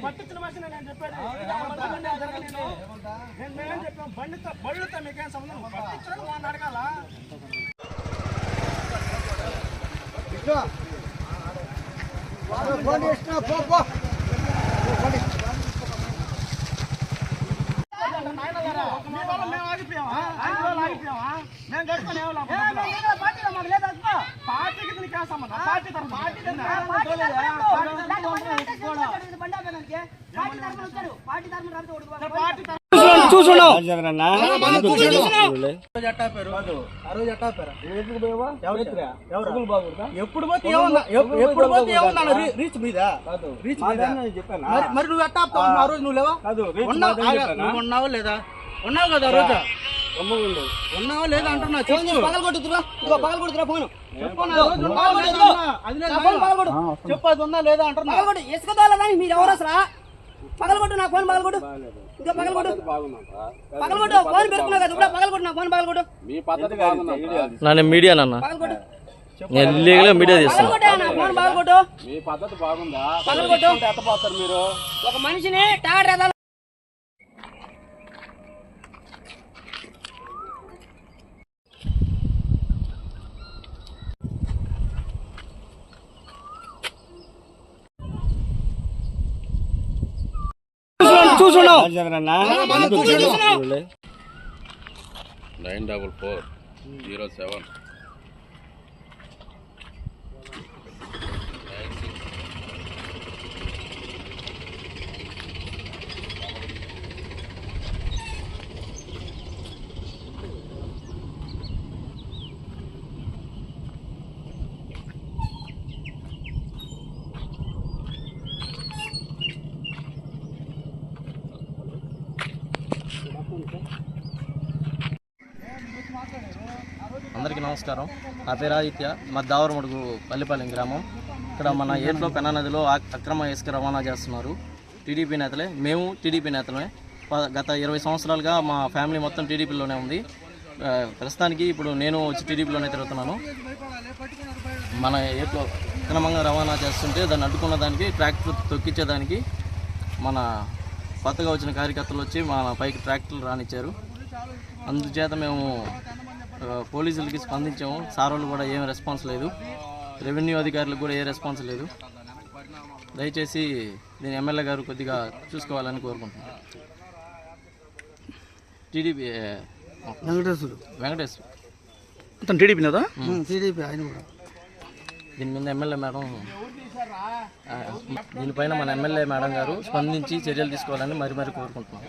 పట్టించిన మనిషి నేను చెప్పాను బళ్ళుతో మీకేం సంబంధం పట్టించడం వాళ్ళని అడగాల మేము ఆగిపోయామా మేము గడుపుకునే పార్టీకి నీకేం సంబంధం పార్టీ ఎప్పుడు పోతే ఏమన్నా రీచ్ మీద మరి నువ్వు ఎట్టా ఆ రోజు నువ్వు లేవా ఉన్నావా లేదా ఉన్నావు కదా ఆ రోజు ఉన్నావా లేదా అంటున్నా పగలు కొట్టురా ఫోన్ చెప్పు అది ఉందా లేదా అంటున్నా ఇసుకదాలని మీరు ఎవరు అసలు పగలగొట్టు నా ఫోన్ పగలగొట్టు ఇంకా పగలగొట్టు ఫోన్ పెట్టుకున్నావు కదా ఇప్పుడు పగలగొట్టు నా ఫోన్ పగలగొట్టు నేను మీడియా నాన్న నేను లీగల్గా మీడియా చేస్తాను ఫోన్ పగలగొట్టు మీ పద్ధతి బాగుందా పగలగొట్టు ఎత్తపోతారు మీరు ఒక మనిషిని టాగర్ చూసున్నావు 94407 అందరికీ నమస్కారం. నా పేరు ఆదిత్య. మా దావరమడుగు పల్లిపాలెం గ్రామం. ఇక్కడ మన ఏట్లో పెన్నా నదిలో అక్రమ ఇసుక రవాణా చేస్తున్నారు టీడీపీ నేతలే. మేము టీడీపీ నేతలమే. గత 20 సంవత్సరాలుగా మా ఫ్యామిలీ మొత్తం టీడీపీలోనే ఉంది. ప్రస్తుతానికి ఇప్పుడు నేను వచ్చి టీడీపీలోనే తిరుగుతున్నాను. మన ఏట్లో అక్రమంగా రవాణా చేస్తుంటే దాన్ని అడ్డుకున్న దానికి ట్రాక్టర్ తొక్కించేదానికి మన కొత్తగా వచ్చిన కార్యకర్తలు వచ్చి మన పైకి ట్రాక్టర్లు రానిచ్చారు. అందుచేత మేము పోలీసులకి స్పందించాము. సార్ వాళ్ళు కూడా ఏం రెస్పాన్స్ లేదు. రెవెన్యూ అధికారులకు కూడా ఏ రెస్పాన్స్ లేదు. దయచేసి దీని ఎమ్మెల్యే గారు కొద్దిగా చూసుకోవాలని కోరుకుంటున్నాను. టీడీపీ వెంకటేశ్వరు టీడీపీ కదా టీడీపీ ఆయన కూడా దీని మీద ఎమ్మెల్యే మేడం దీనిపైన మన ఎమ్మెల్యే మేడం గారు స్పందించి చర్యలు తీసుకోవాలని మరి కోరుకుంటున్నాం.